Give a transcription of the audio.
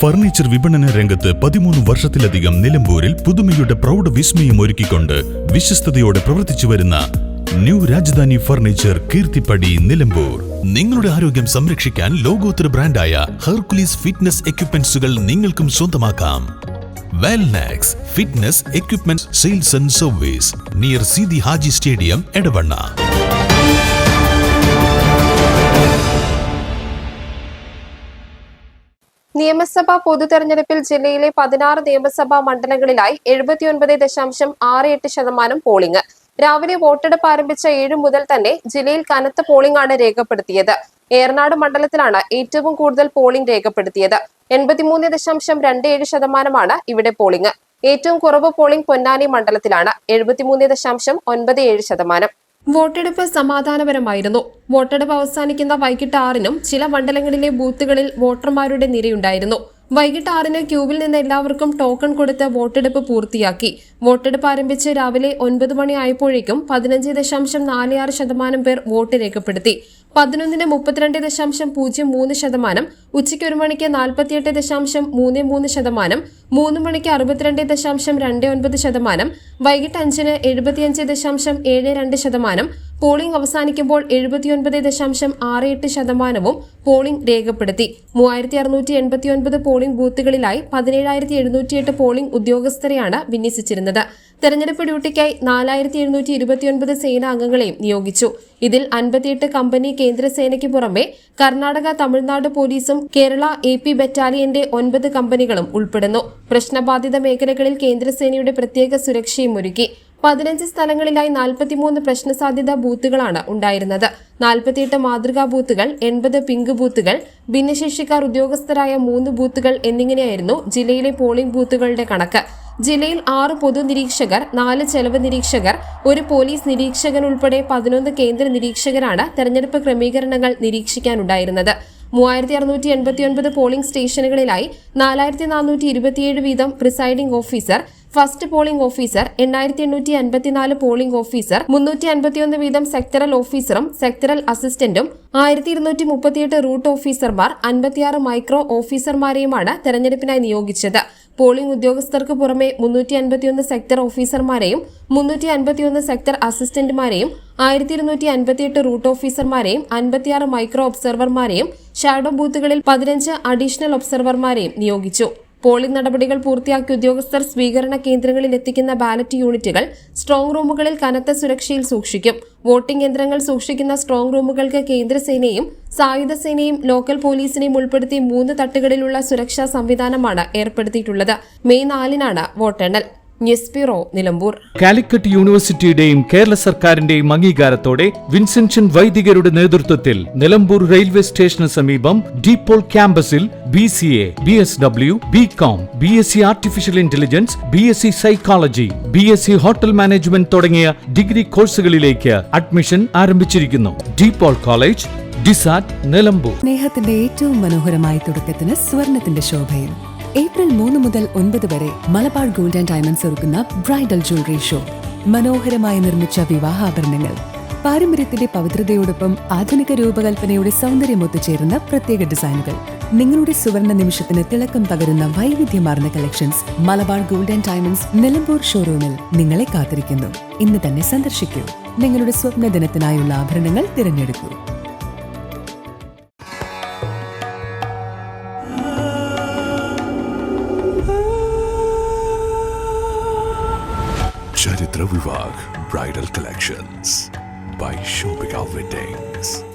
Furniture വിപണന രംഗത്ത് 13 വർഷത്തിലധികം നിലമ്പൂരിൽ പുതുമയുടെ പ്രൗഢ വിസ്മയം ഒരുക്കിക്കൊണ്ട് വിശ്വസ്തയോടെ പ്രവർത്തിച്ചു വരുന്ന ന്യൂ രാജധാനി ഫർണിച്ചർ കീർത്തിപ്പടി നിലമ്പൂർ. നിങ്ങളുടെ ആരോഗ്യം സംരക്ഷിക്കാൻ ലോകോത്തര ബ്രാൻഡായ ഹെർക്കുലീസ് ഫിറ്റ്നസ് എക്യുപ്മെന്റ്സുകൾ നിങ്ങൾക്കും സ്വന്തമാക്കാം. Wellnex fitness equipment sales and service near Seethi Haji stadium, Edavanna. നിയമസഭാ പൊതുതെരഞ്ഞെടുപ്പിൽ ജില്ലയിലെ 16 നിയമസഭാ മണ്ഡലങ്ങളിലായി 79.68% പോളിംഗ്. രാവിലെ വോട്ടെടുപ്പ് ആരംഭിച്ച 7 മുതൽ തന്നെ ജില്ലയിൽ കനത്ത പോളിംഗ് ആണ് രേഖപ്പെടുത്തിയത്. ഏറനാട് മണ്ഡലത്തിലാണ് ഏറ്റവും കൂടുതൽ പോളിംഗ് രേഖപ്പെടുത്തിയത്. 83.27% ഇവിടെ പോളിംഗ്. ഏറ്റവും കുറവ് പോളിംഗ് പൊന്നാനി മണ്ഡലത്തിലാണ്, 73.97%. വോട്ടെടുപ്പ് സമാധാനപരമായിരുന്നു. വോട്ടെടുപ്പ് അവസാനിക്കുന്ന വൈകിട്ട് 6-നും ചില മണ്ഡലങ്ങളിലെ ബൂത്തുകളിൽ വോട്ടർമാരുടെ നിരയുണ്ടായിരുന്നു. വൈകിട്ട് 6-ന് ക്യൂവിൽ നിന്ന് എല്ലാവർക്കും ടോക്കൺ കൊടുത്ത് വോട്ടെടുപ്പ് പൂർത്തിയാക്കി. വോട്ടെടുപ്പ് ആരംഭിച്ച് രാവിലെ 9 മണി ആയപ്പോഴേക്കും 15.46% പേർ വോട്ട് രേഖപ്പെടുത്തി. 11-ന് 32.03%, ഉച്ചയ്ക്ക് 1 മണിക്ക് 48.33%, 3 മണിക്ക് 62.29%, വൈകിട്ട് 5-ന് 75.72%. പോളിംഗ് അവസാനിക്കുമ്പോൾ 79.68% പോളിംഗ് രേഖപ്പെടുത്തി. 3689 പോളിംഗ് ബൂത്തുകളിലായി 17,708 പോളിംഗ് ഉദ്യോഗസ്ഥരെയാണ് വിന്യസിച്ചിരുന്നത്. തെരഞ്ഞെടുപ്പ് ഡ്യൂട്ടിക്കായി 4729 സേനാംഗങ്ങളെയും നിയോഗിച്ചു. ഇതിൽ 58 കമ്പനി കേന്ദ്രസേനയ്ക്ക് പുറമെ കർണാടക, തമിഴ്നാട് പോലീസും കേരള AP ബറ്റാലിയന്റെ 9 കമ്പനികളും ഉൾപ്പെടുന്നു. പ്രശ്നബാധിത മേഖലകളിൽ കേന്ദ്രസേനയുടെ പ്രത്യേക സുരക്ഷയും ഒരുക്കി. 15 സ്ഥലങ്ങളിലായി 43 പ്രശ്നസാധ്യത ബൂത്തുകളാണ് ഉണ്ടായിരുന്നത്. 48 മാതൃകാ ബൂത്തുകൾ, 80 പിങ്ക് ബൂത്തുകൾ, ഭിന്നശേഷിക്കാർ ഉദ്യോഗസ്ഥരായ 3 ബൂത്തുകൾ എന്നിങ്ങനെയായിരുന്നു ജില്ലയിലെ പോളിംഗ് ബൂത്തുകളുടെ കണക്ക്. ജില്ലയിൽ 6 പൊതു നിരീക്ഷകർ, 4 ചെലവ് നിരീക്ഷകർ, 1 പോലീസ് നിരീക്ഷകൻ ഉൾപ്പെടെ 11 കേന്ദ്ര നിരീക്ഷകരാണ് തെരഞ്ഞെടുപ്പ് ക്രമീകരണങ്ങൾ നിരീക്ഷിക്കാനുണ്ടായിരുന്നത്. 3689 പോളിംഗ് സ്റ്റേഷനുകളിലായി 4427 വീതം presiding officer, first polling officer, 8854 polling officer, 351 വീതം സെക്ടറൽ ഓഫീസറും സെക്ടറൽ അസിസ്റ്റന്റും, 1238 റൂട്ട് ഓഫീസർമാർ, 56 മൈക്രോ ഓഫീസർമാരെയുമാണ് തെരഞ്ഞെടുപ്പിനായി നിയോഗിച്ചത്. പോളിംഗ് ഉദ്യോഗസ്ഥർക്ക് പുറമെ 351 സെക്ടർ ഓഫീസർമാരെയും 351 സെക്ടർ അസിസ്റ്റന്റുമാരെയും 1258 റൂട്ട് ഓഫീസർമാരെയും 56 മൈക്രോ ഒബ്സർവർമാരെയും ഷാഡോ ബൂത്തുകളിൽ 15 അഡീഷണൽ ഒബ്സർവർമാരെയും നിയോഗിച്ചു. പോളിംഗ് നടപടികൾ പൂർത്തിയാക്കിയ ഉദ്യോഗസ്ഥർ സ്വീകരണ കേന്ദ്രങ്ങളിൽ എത്തിക്കുന്ന ബാലറ്റ് യൂണിറ്റുകൾ സ്ട്രോങ് റൂമുകളിൽ കനത്ത സുരക്ഷയിൽ സൂക്ഷിക്കും. വോട്ടിംഗ് യന്ത്രങ്ങൾ സൂക്ഷിക്കുന്ന സ്ട്രോങ് റൂമുകൾക്ക് കേന്ദ്രസേനയും സായുധ സേനയും ലോക്കൽ പോലീസിനെയും ഉൾപ്പെടുത്തി 3 തട്ടുകളിലുള്ള സുരക്ഷാ സംവിധാനമാണ് ഏർപ്പെടുത്തിയിട്ടുള്ളത്. മെയ് 4-നാണ് വോട്ടെണ്ണൽ. News bureau, Nilambur. കാലിക്കറ്റ് യൂണിവേഴ്സിറ്റിയുടെയും കേരള സർക്കാരിന്റെയും അംഗീകാരത്തോടെ വിൻസെൻഷൻ വൈദികരുടെ നേതൃത്വത്തിൽ നിലമ്പൂർ റെയിൽവേ സ്റ്റേഷന് സമീപം ഡീപോൾ ക്യാമ്പസിൽ BCA, BSW, BCom, BSc artificial intelligence, BSc psychology, BSc hotel management തുടങ്ങിയ ഡിഗ്രി കോഴ്സുകളിലേക്ക് അഡ്മിഷൻ ആരംഭിച്ചിരിക്കുന്നു. DePaul college, DSAT, Nilambur. സ്നേഹത്തിന്റെ ഏറ്റവും മനോഹരമായ തുടക്കത്തിന് സ്വർണത്തിന്റെ ശോഭയിൽ ഏപ്രിൽ 3 മുതൽ 9 വരെ മലബാർ ഗോൾഡ് ആൻഡ് ഡയമണ്ട്സ് ഒരുക്കുന്ന ബ്രൈഡൽ ജ്വല്ലറി ഷോ. മനോഹരമായി നിർമ്മിച്ച വിവാഹാഭരണങ്ങൾ, പാരമ്പര്യത്തിന്റെ പവിത്രതയോടൊപ്പം ആധുനിക രൂപകൽപ്പനയുടെ സൗന്ദര്യം ഒത്തുചേരുന്ന പ്രത്യേക ഡിസൈനുകൾ, നിങ്ങളുടെ സുവർണ നിമിഷത്തിന് തിളക്കം പകരുന്ന വൈവിധ്യമാർന്ന collections Malabar gold and diamonds Nilambur ഷോറൂമിൽ നിങ്ങളെ കാത്തിരിക്കുന്നു. ഇന്ന് തന്നെ സന്ദർശിക്കൂ. നിങ്ങളുടെ സ്വപ്ന ദിനത്തിനായുള്ള ആഭരണങ്ങൾ തിരഞ്ഞെടുക്കൂ. Charitra Vivag Bridal Collections by Shobhika Weddings.